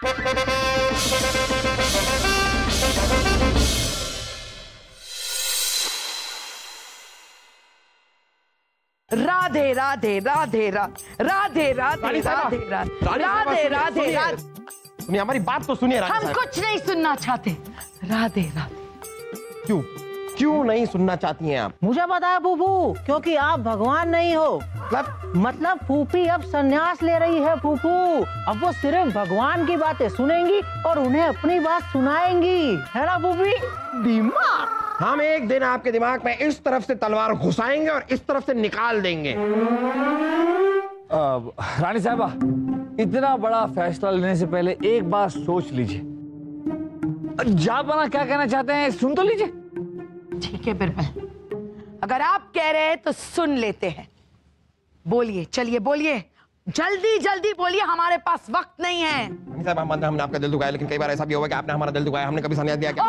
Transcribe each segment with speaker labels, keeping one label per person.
Speaker 1: राधे राधे राधे राधे राधे राधे राधे राधे राधे।
Speaker 2: सुनिए हमारी बात तो सुनिए।
Speaker 1: हम कुछ नहीं सुनना चाहते। राधे राधे।
Speaker 2: क्यों क्यों नहीं सुनना चाहती हैं आप?
Speaker 3: मुझे पता है फूफू, क्योंकि आप भगवान नहीं हो। मतलब फूफी अब संन्यास ले रही है फूफू। अब वो सिर्फ भगवान की बातें सुनेंगी और उन्हें अपनी बात सुनाएंगी, है ना फूफी? दिमाग
Speaker 2: हम एक दिन आपके दिमाग में इस तरफ से तलवार घुसाएंगे और इस तरफ से निकाल देंगे।
Speaker 4: रानी साहबा, इतना बड़ा फैसला लेने से पहले एक बार सोच लीजिए। जापाना क्या कहना चाहते हैं सुन तो लीजिए।
Speaker 1: ठीक है बिरबल, अगर आप कह रहे हैं तो सुन लेते हैं। बोलिए, चलिए बोलिए, जल्दी जल्दी बोलिए, हमारे पास वक्त नहीं है।
Speaker 2: साहब हम मानते हैं हमने आपका दिल दुखाया, लेकिन कई बार ऐसा भी हुआ कि आपने हमारा दिल दुखाया। हमने कभी संन्यास दिया क्या?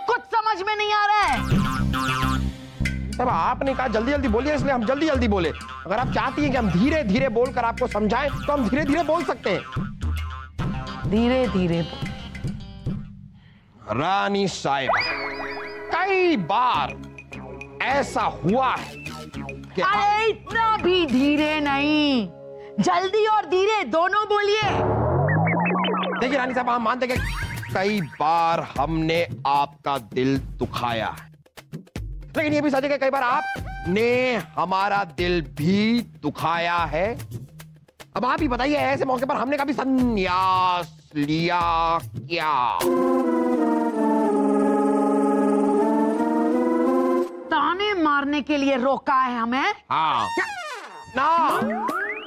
Speaker 1: कुछ समझ में नहीं आ रहा है।
Speaker 2: साहब आपने कहा जल्दी जल्दी बोलिए, इसलिए हम जल्दी जल्दी बोले। अगर आप चाहती हैं कि हम धीरे धीरे बोलकर आपको समझाएं तो हम धीरे धीरे बोल सकते हैं।
Speaker 1: धीरे धीरे।
Speaker 2: रानी साहिबा, कई बार ऐसा हुआ है कि
Speaker 1: अरे इतना भी धीरे नहीं, जल्दी और धीरे दोनों बोलिए।
Speaker 2: देखिए रानी साहब, हम मानते हैं कि कई बार हमने आपका दिल दुखाया है, लेकिन ये भी सच है कि कई बार आपने हमारा दिल भी दुखाया है। अब आप ही बताइए, ऐसे मौके पर हमने कभी संन्यास लिया क्या?
Speaker 1: ताने मारने के लिए रोका है हमें?
Speaker 2: हाँ।
Speaker 1: क्या?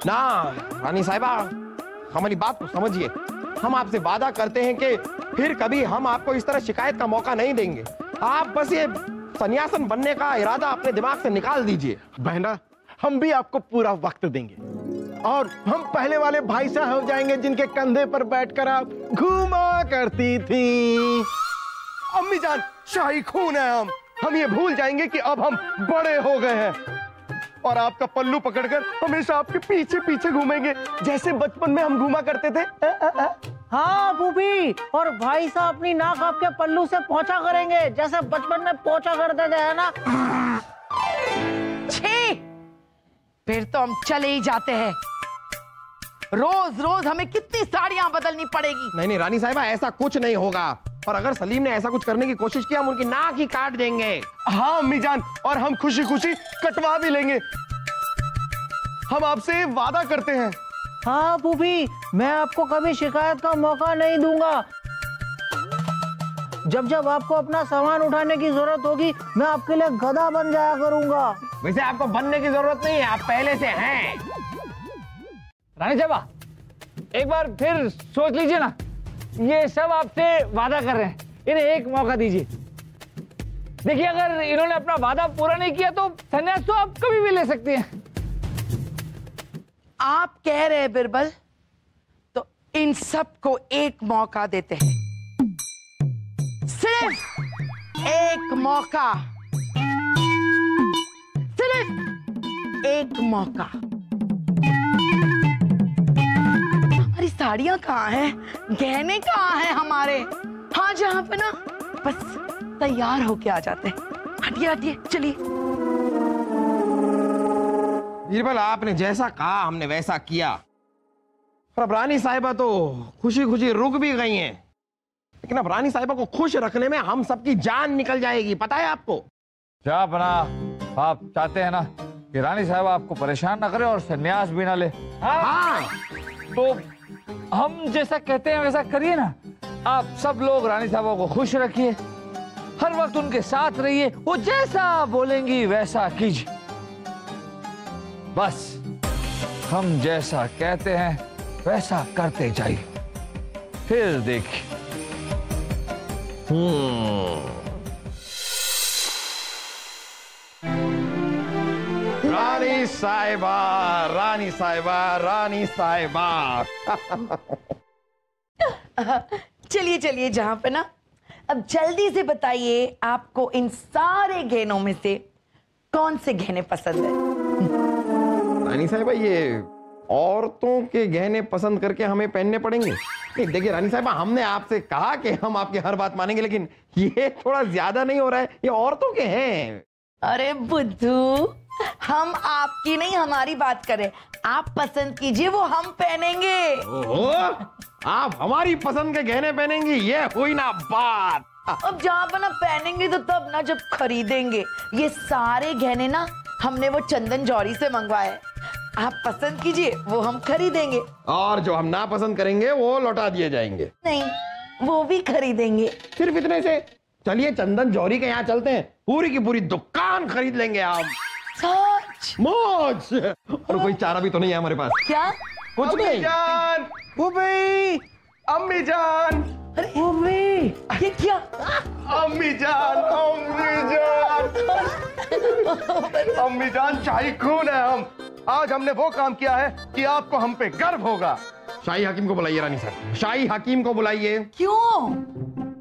Speaker 2: ना रानी साहिबा, हमारी बात को समझिए। हम आपसे वादा करते हैं कि फिर कभी हम आपको इस तरह शिकायत का मौका नहीं देंगे। आप बस ये सन्यासन बनने का इरादा अपने दिमाग से निकाल दीजिए।
Speaker 5: बहना, हम भी आपको पूरा वक्त देंगे और हम पहले वाले भाई साहब हो जाएंगे जिनके कंधे पर बैठकर आप घूमा करती थी। अम्मी जान, शाही खून है हम ये भूल जाएंगे कि अब हम बड़े हो गए हैं और आपका पल्लू पकड़कर हमेशा आपके पीछे पीछे घूमेंगे, जैसे बचपन में हम घूमा करते थे।
Speaker 3: हाँ फूफी, और भाई साहब अपनी नाक आपके पल्लू से पोंछा करेंगे, जैसे बचपन में पोंछा करते थे, है ना?
Speaker 1: छी, फिर तो हम चले ही जाते हैं। रोज रोज हमें कितनी साड़ियां बदलनी पड़ेगी।
Speaker 2: नहीं रानी साहिबा, ऐसा कुछ नहीं होगा, और अगर सलीम ने ऐसा कुछ करने की कोशिश की, हम उनकी नाक ही काट देंगे।
Speaker 5: हाँ अम्मी जान, और हम खुशी खुशी कटवा भी लेंगे। हम आपसे वादा करते हैं।
Speaker 3: हाँ फूफी, मैं आपको कभी शिकायत का मौका नहीं दूंगा। जब जब आपको अपना सामान उठाने की जरूरत होगी, मैं आपके लिए गधा बन जाया करूंगा।
Speaker 2: वैसे आपको बनने की जरूरत नहीं है, आप पहले से हैं।
Speaker 4: रानी साहबा, एक बार फिर सोच लीजिए ना। ये सब आपसे वादा कर रहे हैं, इन्हें एक मौका दीजिए। देखिए, अगर इन्होंने अपना वादा पूरा नहीं किया तो संन्यास तो आप कभी भी ले सकती हैं।
Speaker 1: आप कह रहे हैं बिरबल, तो इन सबको एक मौका देते हैं, सिर्फ एक मौका, सिर्फ एक मौका। हमारी साड़ियां कहाँ हैं? गहने कहाँ हैं हमारे? हाँ, जहां पे ना बस तैयार होके आ जाते हैं। हटिए हटिए, चलिए।
Speaker 2: बीरबल, आपने जैसा कहा हमने वैसा किया, और अब रानी साहिबा तो खुशी खुशी रुक भी गई हैं। लेकिन अब रानी साहिबा को खुश रखने में हम सबकी जान निकल जाएगी, पता है आपको?
Speaker 4: क्या बना, आप चाहते हैं ना कि रानी साहिबा आपको परेशान ना करे और संन्यास भी ना ले?
Speaker 2: हाँ।
Speaker 4: तो हम जैसा कहते हैं वैसा करिए ना। आप सब लोग रानी साहिबा को खुश रखिए, हर वक्त उनके साथ रहिए, वो जैसा बोलेंगी वैसा कीजिए। बस हम जैसा कहते हैं वैसा करते जाइए, फिर देखिए।
Speaker 2: रानी साहिबा, रानी साहिबा, रानी साहिबा।
Speaker 1: चलिए चलिए, जहां पे ना, अब जल्दी से बताइए, आपको इन सारे गहनों में से कौन से गहने पसंद है?
Speaker 2: रानी साहिबा, ये औरतों के गहने पसंद करके हमें पहनने पड़ेंगे? नहीं देखिए रानी साहब, हमने आपसे कहा कि हम आपकी हर बात मानेंगे, लेकिन ये थोड़ा ज्यादा नहीं हो रहा है? ये औरतों के हैं।
Speaker 1: अरे बुद्धू, हम आपकी नहीं हमारी बात करें। आप पसंद कीजिए, वो हम पहनेंगे।
Speaker 2: ओहो, आप हमारी पसंद के गहने पहनेंगी? ये हुई ना बात।
Speaker 1: अब जहाँ पर ना पहनेंगे तो तब ना जब खरीदेंगे। ये सारे गहने ना हमने वो चंदन जौहरी से मंगवाए। आप पसंद कीजिए, वो हम खरीदेंगे।
Speaker 2: और जो हम ना पसंद करेंगे वो लौटा दिए जाएंगे।
Speaker 1: नहीं, वो भी खरीदेंगे।
Speaker 2: सिर्फ इतने से? चलिए चंदन जौहरी के यहाँ चलते हैं, पूरी की पूरी दुकान खरीद लेंगे हम।
Speaker 1: सच?
Speaker 2: मौज। और कोई चारा भी तो नहीं है हमारे पास।
Speaker 1: क्या?
Speaker 2: कुछ नहीं।
Speaker 5: जान, फूफी, अम्मी जान,
Speaker 1: ये क्या?
Speaker 5: अम्मी जान, अम्मी जान, शाही खून है हम। आज हमने वो काम किया है कि आपको हम पे गर्व होगा।
Speaker 2: शाही हकीम को बुलाइए रानी साहब, शाही हकीम को बुलाइए।
Speaker 1: क्यों?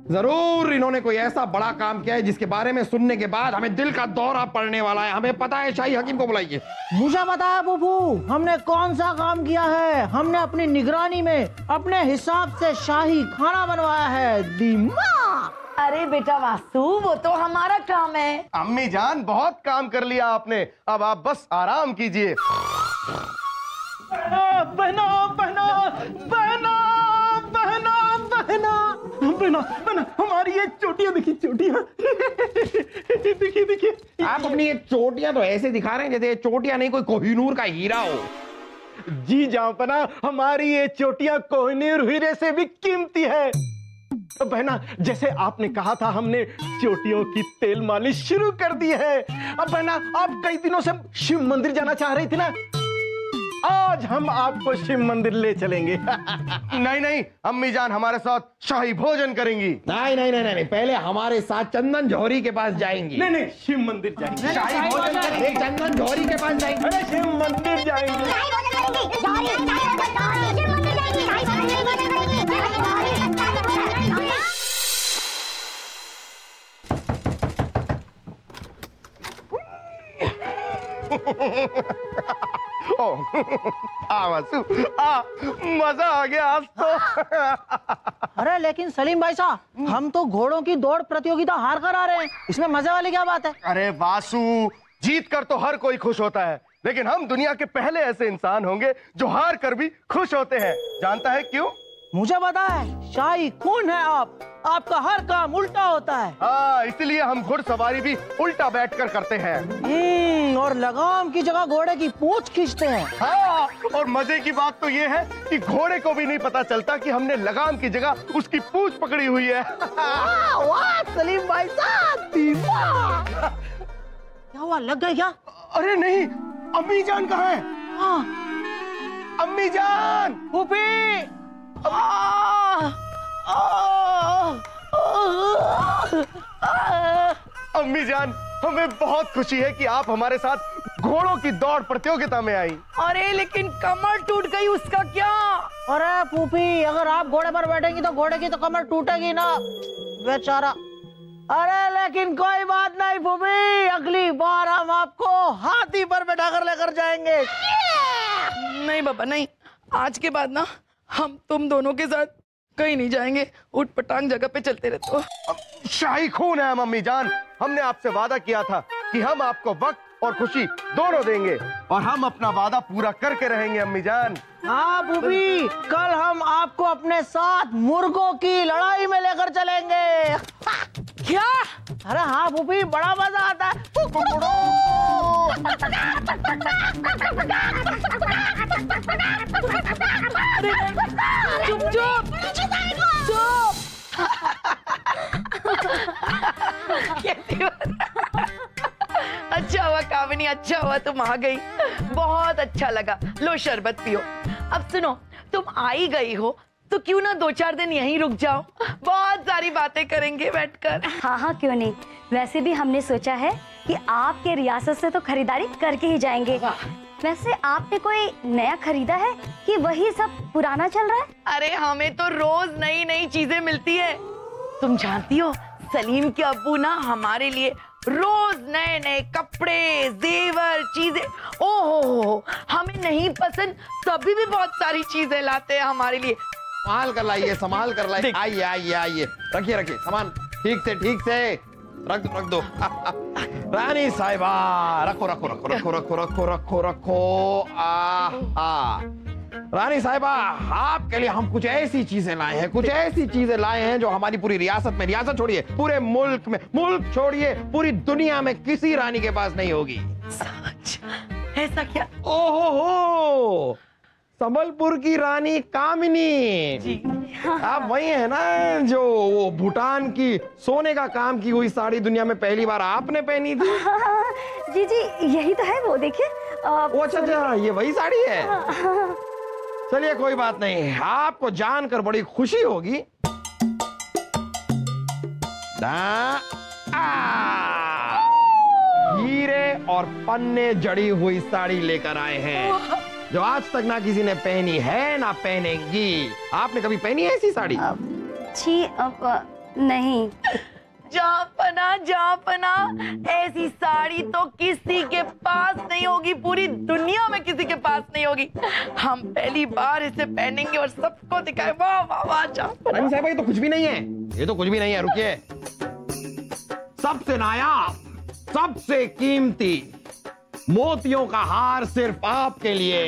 Speaker 2: जरूर इन्होंने कोई ऐसा बड़ा काम किया है जिसके बारे में सुनने के बाद हमें दिल का दौरा पड़ने वाला है। हमें पता है, शाही हकीम को बुलाइए।
Speaker 3: मुझे पता है फूफू, हमने कौन सा काम किया है। हमने अपनी निगरानी में अपने हिसाब से शाही खाना बनवाया है। दिमाग।
Speaker 1: अरे बेटा वासु, वो तो हमारा काम है।
Speaker 5: अम्मी जान, बहुत काम कर लिया आपने, अब आप बस आराम कीजिए। बहना बहना बहना बहना बहना बहना, हमारी ये चोटियां देखिए, चोटियां देखिए देखिए।
Speaker 2: आप अपनी ये चोटियां तो ऐसे दिखा रहे हैं जैसे ये चोटियां नहीं कोई कोहिनूर का हीरा हो।
Speaker 5: जी जांपना, हमारी ये चोटियां कोहिनूर हीरे से भी कीमती है। बहना, जैसे आपने कहा था, हमने चोटियों की तेल मालिश शुरू कर दी है। अब बहना, आप कई दिनों से शिव मंदिर जाना चाह रही थी ना, आज हम आपको शिव मंदिर ले चलेंगे। नहीं नहीं अम्मी जान, हमारे साथ शाही भोजन करेंगी।
Speaker 2: नहीं नहीं नहीं नहीं, पहले हमारे साथ चंदन जौहरी के पास जाएंगी।
Speaker 5: नहीं नहीं, शिव मंदिर जाएंगे।
Speaker 2: शाही भोजन करेंगे, चंदन जौहरी के पास जाएंगे।
Speaker 5: अरे शिव मंदिर जाएंगे। वासु, मजा आ गया आज तो।
Speaker 3: अरे लेकिन सलीम भाई साहब, हम तो घोड़ों की दौड़ प्रतियोगिता हार कर आ रहे हैं, इसमें मजे वाली क्या बात है?
Speaker 5: अरे वासु, जीत कर तो हर कोई खुश होता है, लेकिन हम दुनिया के पहले ऐसे इंसान होंगे जो हार कर भी खुश होते हैं। जानता है क्यों?
Speaker 3: मुझे पता है, शाही खून है आप, आपका हर काम उल्टा होता है।
Speaker 5: हाँ, इसलिए हम घुड़सवारी भी उल्टा बैठकर करते हैं।
Speaker 3: और लगाम की जगह घोड़े की पूंछ खींचते हैं।
Speaker 5: हाँ, और मजे की बात तो ये है कि घोड़े को भी नहीं पता चलता कि हमने लगाम की जगह उसकी पूंछ पकड़ी हुई है।
Speaker 3: वाह सलीम भाई साहब, क्या हुआ, लग गए क्या?
Speaker 5: अरे नहीं, अम्मी जान कहाँ है?
Speaker 3: हाँ,
Speaker 5: अम्मी जान,
Speaker 3: फूफी।
Speaker 5: अम्मी जान, हमें बहुत खुशी है कि आप हमारे साथ घोड़ों की दौड़ प्रतियोगिता में आई।
Speaker 1: अरे लेकिन कमर टूट गई, उसका क्या?
Speaker 3: अरे फूफी, अगर आप घोड़े पर बैठेंगी तो घोड़े की तो कमर टूटेगी ना, बेचारा। अरे लेकिन कोई बात नहीं फूफी, अगली बार हम आपको हाथी पर बैठाकर लेकर जाएंगे।
Speaker 1: नहीं बाबा नहीं, आज के बाद ना हम तुम दोनों के साथ कहीं नहीं जाएंगे, उठ पटांग जगह पे चलते रहते हो।
Speaker 5: शाही खून है मम्मी जान, हमने आपसे वादा किया था कि हम आपको वक्त और खुशी दोनों देंगे, और हम अपना वादा पूरा करके रहेंगे अम्मी जान।
Speaker 3: हाँ फूफी, कल हम आपको अपने साथ मुर्गों की लड़ाई में लेकर चलेंगे।
Speaker 1: क्या?
Speaker 3: अरे हाँ फूफी, बड़ा मजा आता है।
Speaker 1: चुप चुप चुप। अच्छा हुआ कामिनी, अच्छा हुआ तुम आ गई, बहुत अच्छा लगा। लो शरबत पियो। अब सुनो, तुम आई गई हो तो क्यों ना 2-4 दिन यहीं रुक जाओ, बहुत सारी बातें करेंगे बैठकर।
Speaker 6: हाँ हाँ क्यों नहीं, वैसे भी हमने सोचा है कि आपके रियासत से तो खरीदारी करके ही जाएंगे। वैसे आपने कोई नया खरीदा है कि वही सब पुराना चल रहा है?
Speaker 1: अरे हमें तो रोज नई नई चीजें मिलती है। तुम जानती हो, सलीम के अब्बू ना हमारे लिए रोज नए नए कपड़े, जेवर, चीजें। ओहो, हमें नहीं पसंद तभी भी बहुत सारी चीजें लाते हैं हमारे लिए।
Speaker 2: संभाल कर लाइए, संभाल कर लाइए। आइए आइए आइए, रखिए रखिए सामान, ठीक से रख दो। रानी साहिबा, रखो रखो रखो रखो रखो रखो रखो रखो। रानी साहिबा, आपके लिए हम कुछ ऐसी चीजें लाए हैं, जो हमारी पूरी रियासत छोड़िए, पूरे मुल्क छोड़िए, पूरी दुनिया में किसी रानी के पास नहीं होगी।
Speaker 1: सच? ऐसा क्या?
Speaker 2: ओहो, संबलपुर की रानी कामिनी
Speaker 1: जी।
Speaker 2: आप वही है ना जो वो भूटान की सोने का काम की हुई साड़ी दुनिया में पहली बार आपने पहनी थी?
Speaker 6: जी जी, यही तो है वो, देखिए।
Speaker 2: अच्छा, ये वही साड़ी है। चलिए कोई बात नहीं, आपको जानकर बड़ी खुशी होगी। हीरे और पन्ने जड़ी हुई साड़ी लेकर आए हैं, जो आज तक ना किसी ने पहनी है ना पहनेगी। आपने कभी पहनी है ऐसी साड़ी?
Speaker 6: जी नहीं।
Speaker 1: जहाँ पना ऐसी साड़ी तो किसी के पास नहीं होगी, पूरी दुनिया में किसी के पास नहीं होगी। हम पहली बार इसे पहनेंगे और सबको दिखाए। वाह वाह वाह।
Speaker 2: रानी साहिबा, ये तो कुछ भी नहीं है, रुकिए। सबसे नायाब, सबसे कीमती मोतियों का हार सिर्फ आपके लिए।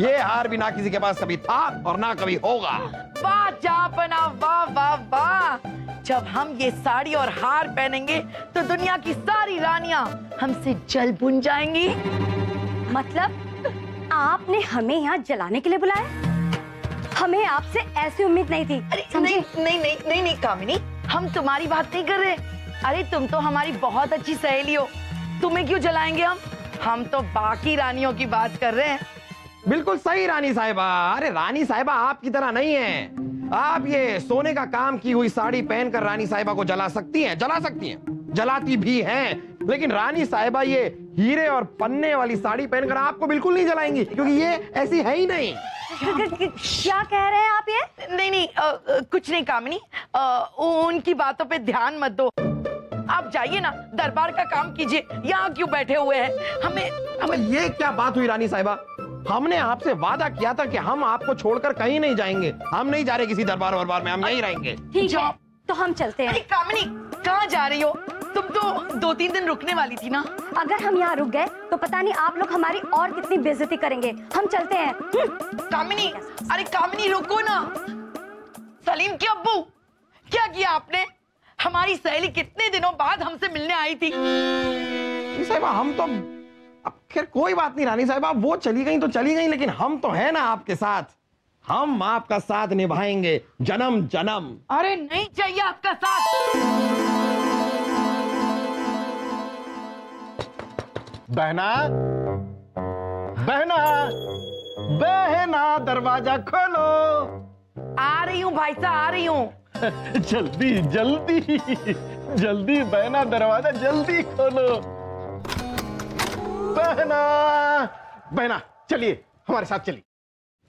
Speaker 2: ये हार भी ना किसी के पास कभी था और ना कभी होगा।
Speaker 1: वाह जापना, वाह वाह वाह। जब हम ये साड़ी और हार पहनेंगे तो दुनिया की सारी रानियां हमसे जल बुन जाएंगी।
Speaker 6: मतलब आपने हमें यहाँ जलाने के लिए बुलाया? हमें आपसे ऐसी उम्मीद नहीं थी।
Speaker 1: अरे नहीं कामिनी, हम तुम्हारी बात नहीं कर रहे। अरे तुम तो हमारी बहुत अच्छी सहेली हो, तुम्हें क्यों जलाएंगे हम तो बाकी रानियों की बात कर रहे हैं।
Speaker 2: बिल्कुल सही रानी साहिबा। अरे रानी साहिबा आपकी तरह नहीं है, आप ये सोने का काम की हुई साड़ी पहनकर रानी साहिबा को जला सकती हैं, जलाती भी हैं, लेकिन रानी साहिबा ये हीरे और पन्ने वाली साड़ी पहनकर आपको बिल्कुल नहीं जलाएंगी, क्योंकि ये ऐसी है ही नहीं।
Speaker 6: क्या कह रहे हैं आप ये?
Speaker 1: नहीं, कुछ नहीं कामिनी, उनकी बातों पे ध्यान मत दो। आप जाइए ना, दरबार का काम कीजिए, यहाँ क्यों बैठे हुए हैं? हमें
Speaker 2: ये क्या बात हुई रानी साहिबा? हमने आपसे वादा किया था कि हम आपको छोड़कर कहीं नहीं जाएंगे। हम नहीं जा रहे किसी दरबार में, हम यहीं रहेंगे।
Speaker 6: ठीक है, तो हम चलते हैं।
Speaker 1: कामिनी, कहाँ जा रही हो? तुम तो 2-3 दिन रुकने वाली थी ना।
Speaker 6: अगर हम यहाँ रुक गए तो पता नहीं आप लोग हमारी और कितनी बेइज्जती करेंगे। हम चलते हैं।
Speaker 1: कामिनी, अरे कामिनी रुको ना। सलीम के अब्बू, क्या किया आपने? हमारी सहेली कितने दिनों बाद हमसे मिलने आई थी।
Speaker 2: साहिबा हम तो, अब खैर कोई बात नहीं रानी साहिबा, वो चली गई तो चली गई, लेकिन हम तो है ना आपके साथ। हम आपका साथ निभाएंगे जन्म जन्म।
Speaker 1: अरे नहीं चाहिए आपका साथ।
Speaker 5: बहना दरवाजा खोलो।
Speaker 1: आ रही हूँ भाई साहब, आ रही हूँ।
Speaker 5: जल्दी बहना, दरवाजा जल्दी खोलो। बहना चलिए, हमारे साथ चलिए।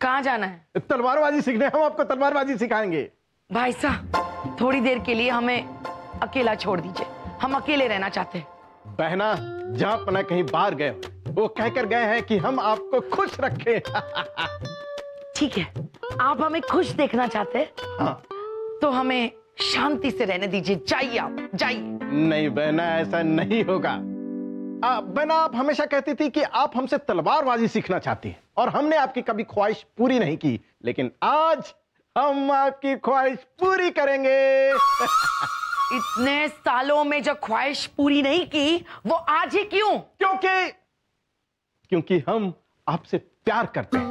Speaker 1: कहाँ जाना है?
Speaker 5: तलवारबाजी सीखने, हम आपको तलवारबाजी सिखाएंगे।
Speaker 1: भाई साहब थोड़ी देर के लिए हमें अकेला छोड़ दीजिए, हम अकेले रहना चाहते हैं।
Speaker 5: बहना, जहाँ अपना कहीं बाहर गए वो कहकर गए हैं कि हम आपको खुश रखें।
Speaker 1: ठीक है, आप हमें खुश देखना चाहते हैं?
Speaker 5: हाँ।
Speaker 1: तो हमें शांति से रहने दीजिए, जाइए आप, जाइए।
Speaker 5: नहीं बहना, ऐसा नहीं होगा। बहना, आप हमेशा कहती थी कि आप हमसे तलवारबाजी सीखना चाहती हैं और हमने आपकी कभी ख्वाहिश पूरी नहीं की, लेकिन आज हम आपकी ख्वाहिश पूरी करेंगे।
Speaker 1: इतने सालों में जो ख्वाहिश पूरी नहीं की, वो आज ही क्यों?
Speaker 5: क्योंकि हम आपसे प्यार करते हैं,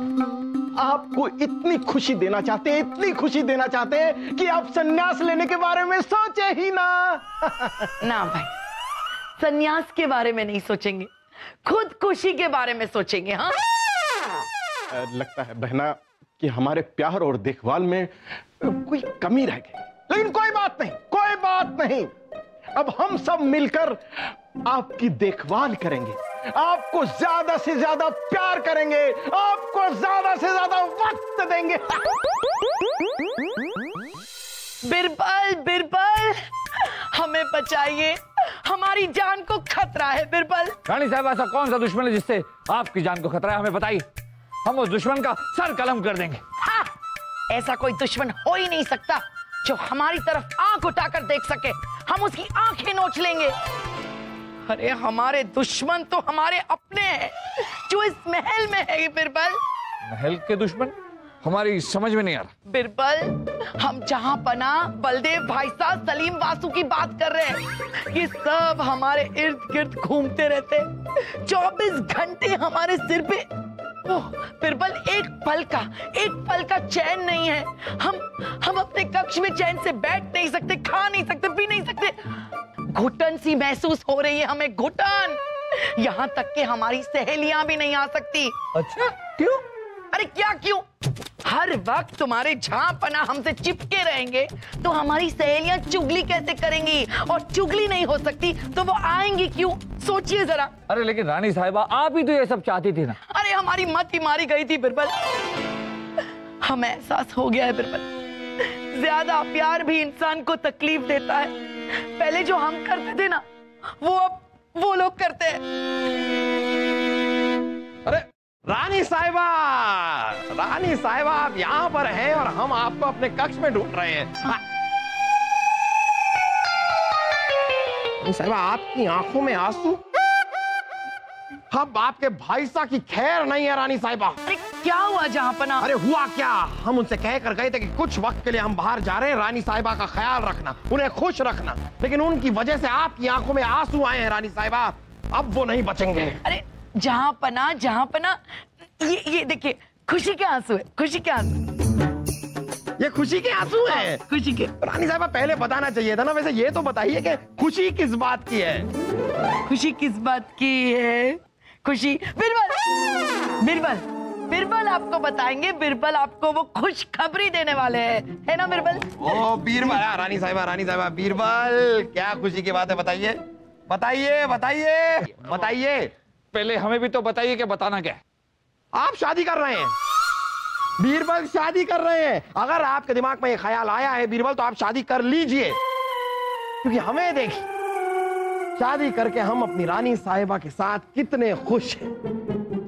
Speaker 5: आपको इतनी खुशी देना चाहते हैं कि आप संन्यास लेने के बारे में सोचे ही ना।
Speaker 1: ना भाई, संन्यास के बारे में नहीं सोचेंगे, खुद खुशी के बारे में सोचेंगे। हाँ,
Speaker 5: लगता है बहना कि हमारे प्यार और देखभाल में कोई कमी रह गई, लेकिन कोई बात नहीं। अब हम सब मिलकर आपकी देखभाल करेंगे, आपको ज्यादा से ज्यादा प्यार करेंगे, आपको ज्यादा से ज्यादा वक्त देंगे।
Speaker 1: बिरबल, चाहिए, हमारी जान को खतरा है बिरबल।
Speaker 4: रानी साहब, ऐसा कौन सा दुश्मन है जिससे आपकी जान को खतरा है, हमें बताइए, हम उस दुश्मन का सर कलम कर देंगे।
Speaker 1: हाँ, ऐसा कोई दुश्मन हो ही नहीं सकता जो हमारी तरफ आंख उठाकर देख सके। हम उसकी आंखें नोच लेंगे। अरे हमारे दुश्मन तो हमारे अपने हैं जो इस महल में है बिरबल।
Speaker 4: महल के दुश्मन? हमारी समझ में नहीं आ रहा।
Speaker 1: बिरबल, हम जहां पना बलदेव भाई साहब सलीम वासु की बात कर रहे हैं। ये सब हमारे इर्द गिर्द घूमते रहते, 24 घंटे हमारे सिर पे। ओह बिरबल, एक पल का चैन नहीं है। हम अपने कक्ष में चैन से बैठ नहीं सकते, खा नहीं सकते, पी नहीं सकते। घुटन सी महसूस हो रही है हमें, घुटन। यहाँ तक कि हमारी सहेलियां भी नहीं आ सकती।
Speaker 4: अच्छा, क्यों?
Speaker 1: अरे क्या क्यों? हर वक्त तुम्हारे जहां पना हमसे चिपके रहेंगे तो हमारी सहेलियां चुगली कैसे करेंगी? और चुगली नहीं हो सकती तो वो आएंगी क्यों? सोचिए जरा।
Speaker 4: अरे लेकिन रानी साहिबा, आप ही तो ये सब चाहती थी ना।
Speaker 1: अरे हमारी मत ही मारी गई थी बिरबल। हमें एहसास हो गया है बिरबल, ज्यादा प्यार भी इंसान को तकलीफ देता है। पहले जो हम करते थे ना, वो अब वो लोग करते हैं।
Speaker 2: अरे रानी साहिबा आप यहाँ पर हैं और हम आपको अपने कक्ष में ढूंढ रहे हैं। रानी साहिबा, आपकी आंखों में आंसू? हम आपके भाई साहब की खैर नहीं है रानी साहिबा।
Speaker 1: अरे क्या हुआ जहां पना?
Speaker 2: अरे हुआ क्या, हम उनसे कह कर गए थे कि कुछ वक्त के लिए हम बाहर जा रहे हैं, रानी साहिबा का ख्याल रखना, उन्हें खुश रखना। लेकिन उनकी वजह से आपकी आंखों में आंसू आए हैं रानी साहिबा, अब वो नहीं बचेंगे।
Speaker 1: अरे जहां पना ये देखिए, खुशी के आंसू है, खुशी के आंसू।
Speaker 2: ये खुशी के आंसू हैं?
Speaker 1: खुशी के।
Speaker 2: रानी साहिबा, पहले बताना चाहिए था ना। वैसे ये तो बताइए कि खुशी किस बात की है?
Speaker 1: खुशी किस बात की है? खुशी बिरबल आपको बताएंगे। बिरबल आपको वो खुश खबरी देने वाले हैं, है ना बिरबल?
Speaker 2: ओ बीरबल, रानी साहिबा बीरबल, क्या खुशी की बात है? बताइए बताइए बताइए बताइए।
Speaker 4: पहले हमें भी तो बताइए कि बताना क्या है।
Speaker 2: आप शादी कर रहे हैं बीरबल, शादी कर रहे हैं। अगर आपके दिमाग में ये ख्याल आया है बीरबल, तो आप शादी कर लीजिए, क्योंकि हमें देखिए, शादी करके हम अपनी रानी साहिबा के साथ कितने खुश हैं।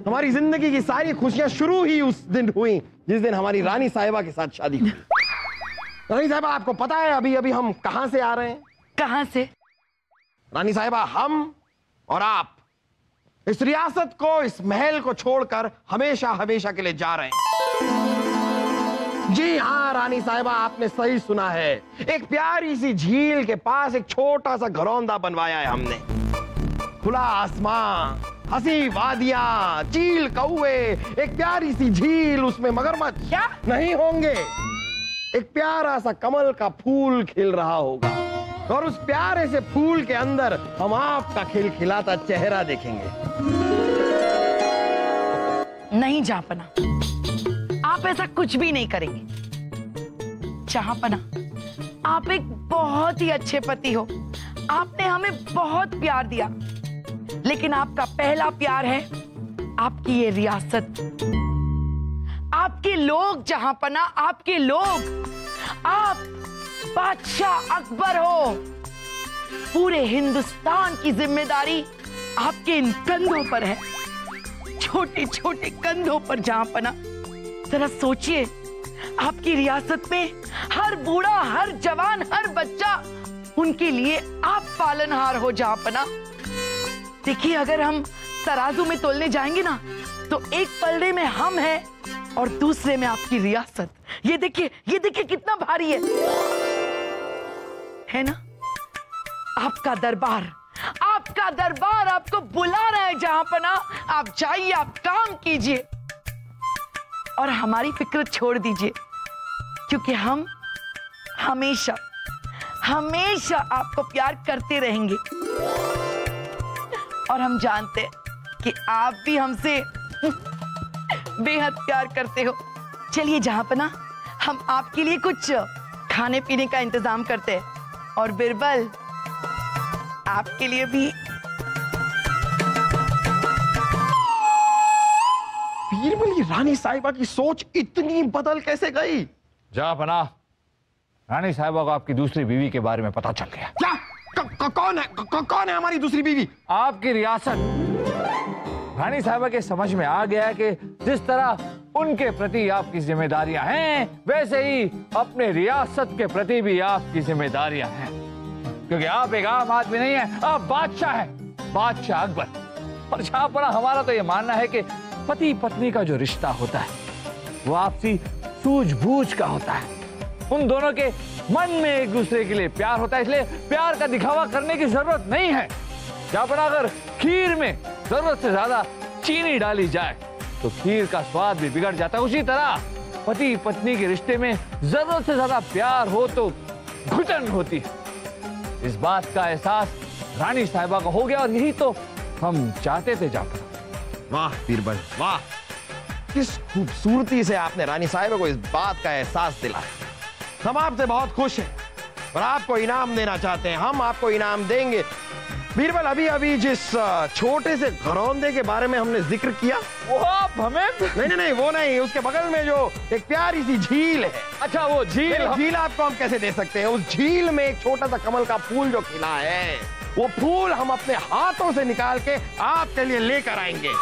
Speaker 2: हमारी जिंदगी की सारी खुशियां शुरू ही उस दिन हुई जिस दिन हमारी रानी साहिबा के साथ शादी हुई। रानी साहिबा, आपको पता है अभी अभी हम कहां से आ रहे हैं?
Speaker 1: कहां से?
Speaker 2: रानी साहिबा, हम और आप इस रियासत को, इस महल को छोड़कर हमेशा हमेशा के लिए जा रहे हैं। जी हाँ रानी साहिबा, आपने सही सुना है। एक प्यारी सी झील के पास एक छोटा सा घरौंदा बनवाया है हमने। खुला आसमान, हंसी वादियां, चील कौवे, एक प्यारी सी झील, उसमें मगरमच्छ क्या नहीं होंगे। एक प्यारा सा कमल का फूल खिल रहा होगा और उस प्यारे से फूल के अंदर हम आपका खिलखिलाता चेहरा देखेंगे।
Speaker 1: नहीं जहांपना, आप ऐसा कुछ भी नहीं करेंगे। जहांपना, आप एक बहुत ही अच्छे पति हो। आपने हमें बहुत प्यार दिया, लेकिन आपका पहला प्यार है आपकी ये रियासत, आपके लोग। जहांपना, आपके लोग। आप बादशाह अकबर हो। पूरे हिंदुस्तान की जिम्मेदारी आपके इन कंधों पर है, छोटे छोटे कंधों पर। जहांपना, जरा सोचिए, आपकी रियासत में हर बूढ़ा, हर जवान, हर बच्चा, उनके लिए आप पालनहार हो। जहांपना, देखिए, अगर हम तराजू में तोलने जाएंगे ना, तो एक पलड़े में हम हैं और दूसरे में आपकी रियासत। ये देखिए कितना भारी है ना? आपका दरबार आपको बुला रहा है। जहांपना, आप जाइए, आप काम कीजिए और हमारी फिक्र छोड़ दीजिए, क्योंकि हम हमेशा हमेशा आपको प्यार करते रहेंगे। और हम जानते हैं कि आप भी हमसे बेहद प्यार करते हो। चलिए जहांपना, हम आपके लिए कुछ खाने पीने का इंतजाम करते हैं, और बिरबल आपके लिए भी।
Speaker 2: बीरबल, ये रानी साहिबा की सोच इतनी बदल कैसे गई?
Speaker 4: जहांपना, रानी साहिबा को आपकी दूसरी बीवी के बारे में पता चल गया।
Speaker 2: क्या कौन है हमारी दूसरी बीवी?
Speaker 4: आपकी रियासत। रानी साहिबा के समझ में आ गया कि जिस तरह उनके प्रति आपकी जिम्मेदारियां हैं, वैसे ही अपने रियासत के प्रति भी आपकी जिम्मेदारियां हैं। क्योंकि आप एक आम आदमी नहीं है, आप बादशाह हैं, बादशाह अकबर। और जहां हमारा तो ये मानना है कि पति पत्नी का जो रिश्ता होता है वो आपसी सूझबूझ का होता है। उन दोनों के मन में एक दूसरे के लिए प्यार होता है, इसलिए प्यार का दिखावा करने की जरूरत नहीं है। जहां पर अगर खीर में जरूरत से ज्यादा चीनी डाली जाए तो खीर का स्वाद भी बिगड़ जाता है, उसी तरह पति पत्नी के रिश्ते में जरूरत से ज्यादा प्यार हो तो घुटन होती है। इस बात का एहसास रानी साहिबा को हो गया और यही तो हम चाहते थे। जाफर,
Speaker 2: वाह बीरबल वाह, किस खूबसूरती से आपने रानी साहिबा को इस बात का एहसास दिलाया। हम आपसे बहुत खुश हैं और आपको इनाम देना चाहते हैं। हम आपको इनाम देंगे। बीरबल, अभी अभी जिस छोटे से घरौंदे के बारे में हमने जिक्र किया,
Speaker 4: वो आप हमें
Speaker 2: नहीं वो नहीं, उसके बगल में जो एक प्यारी सी झील है।
Speaker 4: अच्छा, वो झील
Speaker 2: आपको हम कैसे दे सकते हैं? उस झील में एक छोटा सा कमल का फूल जो खिला है, वो फूल हम अपने हाथों से निकाल के आपके लिए लेकर आएंगे।